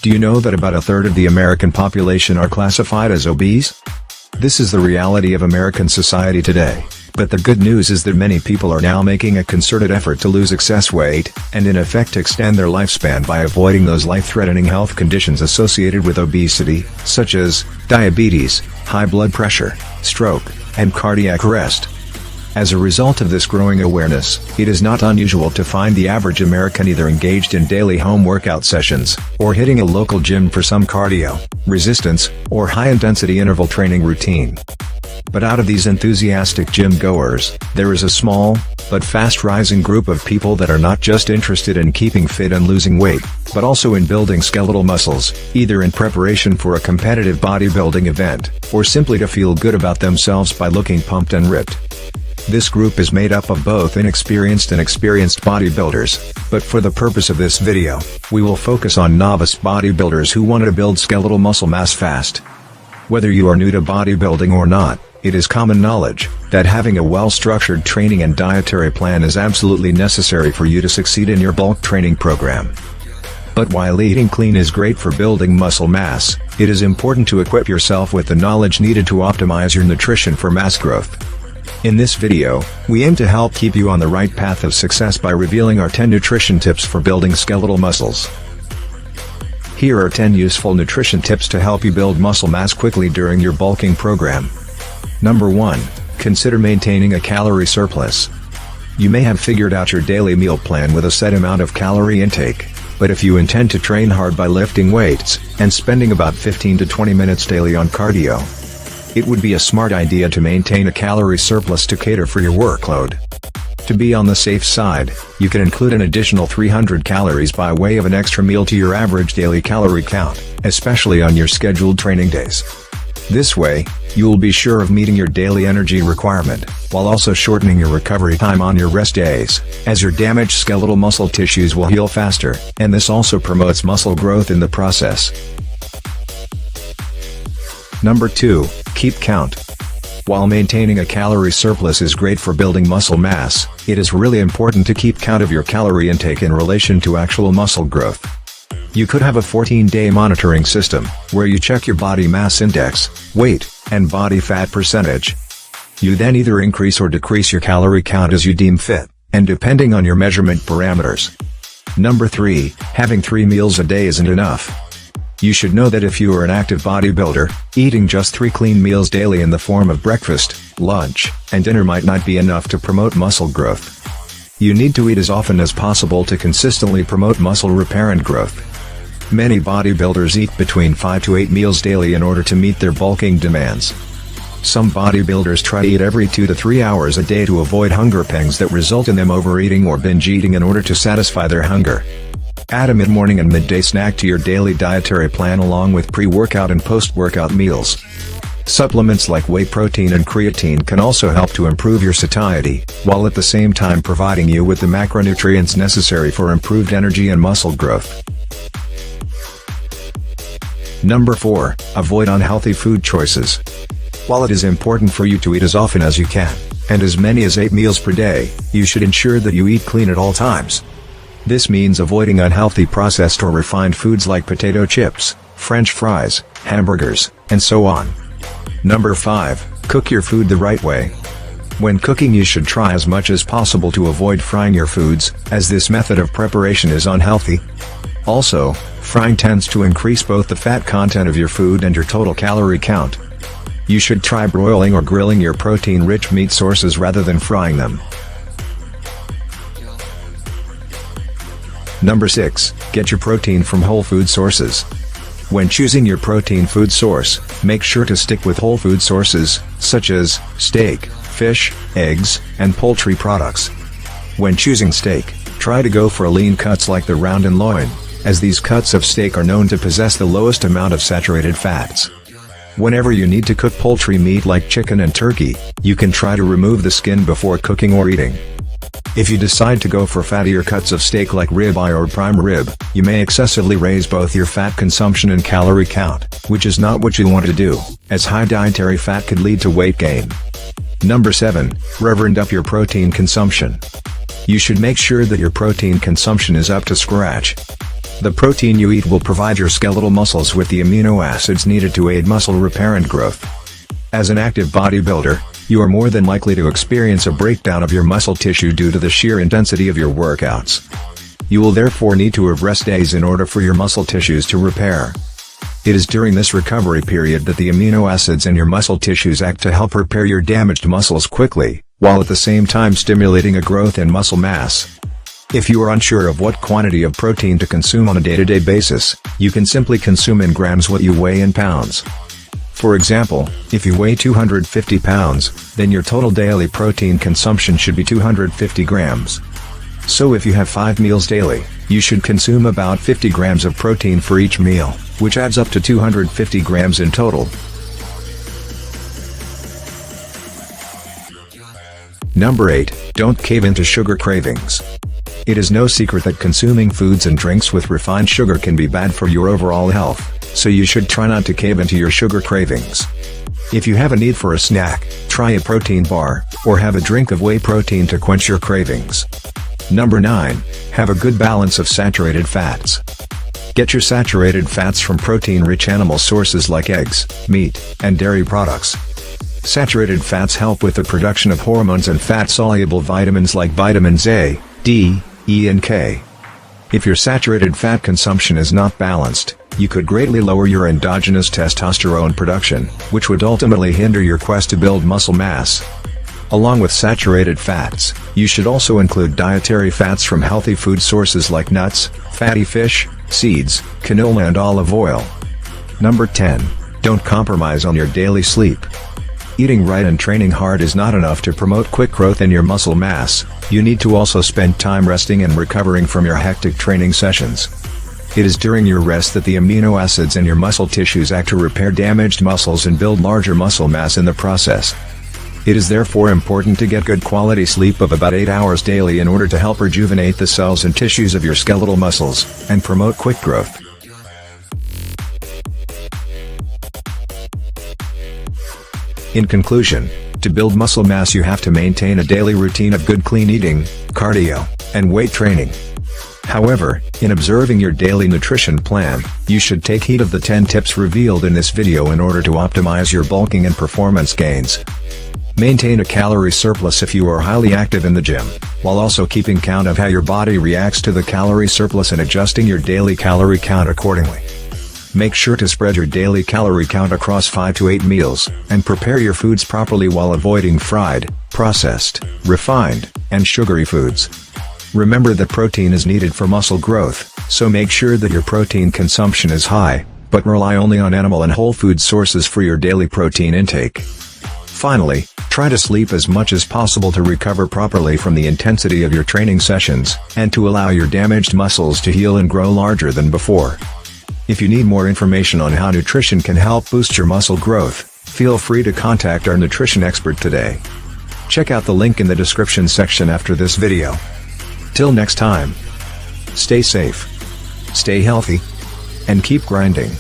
Do you know that about a third of the American population are classified as obese? This is the reality of American society today, but the good news is that many people are now making a concerted effort to lose excess weight, and in effect extend their lifespan by avoiding those life-threatening health conditions associated with obesity, such as diabetes, high blood pressure, stroke, and cardiac arrest. As a result of this growing awareness, it is not unusual to find the average American either engaged in daily home workout sessions, or hitting a local gym for some cardio, resistance, or high-intensity interval training routine. But out of these enthusiastic gym goers, there is a small, but fast-rising group of people that are not just interested in keeping fit and losing weight, but also in building skeletal muscles, either in preparation for a competitive bodybuilding event, or simply to feel good about themselves by looking pumped and ripped. This group is made up of both inexperienced and experienced bodybuilders, but for the purpose of this video, we will focus on novice bodybuilders who want to build skeletal muscle mass fast. Whether you are new to bodybuilding or not, it is common knowledge that having a well-structured training and dietary plan is absolutely necessary for you to succeed in your bulk training program. But while eating clean is great for building muscle mass, it is important to equip yourself with the knowledge needed to optimize your nutrition for mass growth. In this video, we aim to help keep you on the right path of success by revealing our 10 nutrition tips for building skeletal muscles. Here are 10 useful nutrition tips to help you build muscle mass quickly during your bulking program. Number 1. Consider maintaining a calorie surplus. You may have figured out your daily meal plan with a set amount of calorie intake, but if you intend to train hard by lifting weights, and spending about 15 to 20 minutes daily on cardio, it would be a smart idea to maintain a calorie surplus to cater for your workload. To be on the safe side, you can include an additional 300 calories by way of an extra meal to your average daily calorie count, especially on your scheduled training days. This way, you will be sure of meeting your daily energy requirement, while also shortening your recovery time on your rest days, as your damaged skeletal muscle tissues will heal faster, and this also promotes muscle growth in the process. Number 2. Keep count. While maintaining a calorie surplus is great for building muscle mass, it is really important to keep count of your calorie intake in relation to actual muscle growth. You could have a 14-day monitoring system, where you check your body mass index, weight, and body fat percentage. You then either increase or decrease your calorie count as you deem fit, and depending on your measurement parameters. Number 3. Having 3 meals a day isn't enough. You should know that if you are an active bodybuilder, eating just 3 clean meals daily in the form of breakfast, lunch, and dinner might not be enough to promote muscle growth. You need to eat as often as possible to consistently promote muscle repair and growth. Many bodybuilders eat between 5 to 8 meals daily in order to meet their bulking demands. Some bodybuilders try to eat every 2 to 3 hours a day to avoid hunger pangs that result in them overeating or binge eating in order to satisfy their hunger. Add a mid-morning and midday snack to your daily dietary plan along with pre-workout and post-workout meals. Supplements like whey protein and creatine can also help to improve your satiety, while at the same time providing you with the macronutrients necessary for improved energy and muscle growth. Number 4. Avoid unhealthy food choices. While it is important for you to eat as often as you can, and as many as 8 meals per day, you should ensure that you eat clean at all times. This means avoiding unhealthy processed or refined foods like potato chips, French fries, hamburgers, and so on. Number 5. Cook your food the right way. When cooking, you should try as much as possible to avoid frying your foods, as this method of preparation is unhealthy. Also, frying tends to increase both the fat content of your food and your total calorie count. You should try broiling or grilling your protein-rich meat sources rather than frying them. Number 6. Get your protein from whole food sources. When choosing your protein food source, make sure to stick with whole food sources, such as steak, fish, eggs, and poultry products. When choosing steak, try to go for lean cuts like the round and loin, as these cuts of steak are known to possess the lowest amount of saturated fats. Whenever you need to cook poultry meat like chicken and turkey, you can try to remove the skin before cooking or eating. If you decide to go for fattier cuts of steak like ribeye or prime rib, you may excessively raise both your fat consumption and calorie count, which is not what you want to do, as high dietary fat could lead to weight gain. Number 7. Reverend up your protein consumption. You should make sure that your protein consumption is up to scratch. The protein you eat will provide your skeletal muscles with the amino acids needed to aid muscle repair and growth. As an active bodybuilder, you are more than likely to experience a breakdown of your muscle tissue due to the sheer intensity of your workouts. You will therefore need to have rest days in order for your muscle tissues to repair. It is during this recovery period that the amino acids in your muscle tissues act to help repair your damaged muscles quickly, while at the same time stimulating a growth in muscle mass. If you are unsure of what quantity of protein to consume on a day-to-day basis, you can simply consume in grams what you weigh in pounds. For example, if you weigh 250 pounds, then your total daily protein consumption should be 250 grams. So if you have 5 meals daily, you should consume about 50 grams of protein for each meal, which adds up to 250 grams in total. Number 8, don't cave into sugar cravings. It is no secret that consuming foods and drinks with refined sugar can be bad for your overall health, so you should try not to cave into your sugar cravings. If you have a need for a snack, try a protein bar, or have a drink of whey protein to quench your cravings. Number 9, have a good balance of saturated fats. Get your saturated fats from protein-rich animal sources like eggs, meat, and dairy products. Saturated fats help with the production of hormones and fat-soluble vitamins like vitamins A, D, E and K. If your saturated fat consumption is not balanced, you could greatly lower your endogenous testosterone production, which would ultimately hinder your quest to build muscle mass. Along with saturated fats, you should also include dietary fats from healthy food sources like nuts, fatty fish, seeds, canola and olive oil. Number 10, don't compromise on your daily sleep. Eating right and training hard is not enough to promote quick growth in your muscle mass. You need to also spend time resting and recovering from your hectic training sessions. It is during your rest that the amino acids in your muscle tissues act to repair damaged muscles and build larger muscle mass in the process. It is therefore important to get good quality sleep of about 8 hours daily in order to help rejuvenate the cells and tissues of your skeletal muscles, and promote quick growth. In conclusion, to build muscle mass you have to maintain a daily routine of good clean eating, cardio, and weight training. However, in observing your daily nutrition plan, you should take heed of the 10 tips revealed in this video in order to optimize your bulking and performance gains. Maintain a calorie surplus if you are highly active in the gym, while also keeping count of how your body reacts to the calorie surplus and adjusting your daily calorie count accordingly. Make sure to spread your daily calorie count across 5 to 8 meals, and prepare your foods properly while avoiding fried, processed, refined, and sugary foods. Remember that protein is needed for muscle growth, so make sure that your protein consumption is high, but rely only on animal and whole food sources for your daily protein intake. Finally, try to sleep as much as possible to recover properly from the intensity of your training sessions, and to allow your damaged muscles to heal and grow larger than before. If you need more information on how nutrition can help boost your muscle growth, feel free to contact our nutrition expert today. Check out the link in the description section after this video. Till next time, stay safe, stay healthy, and keep grinding.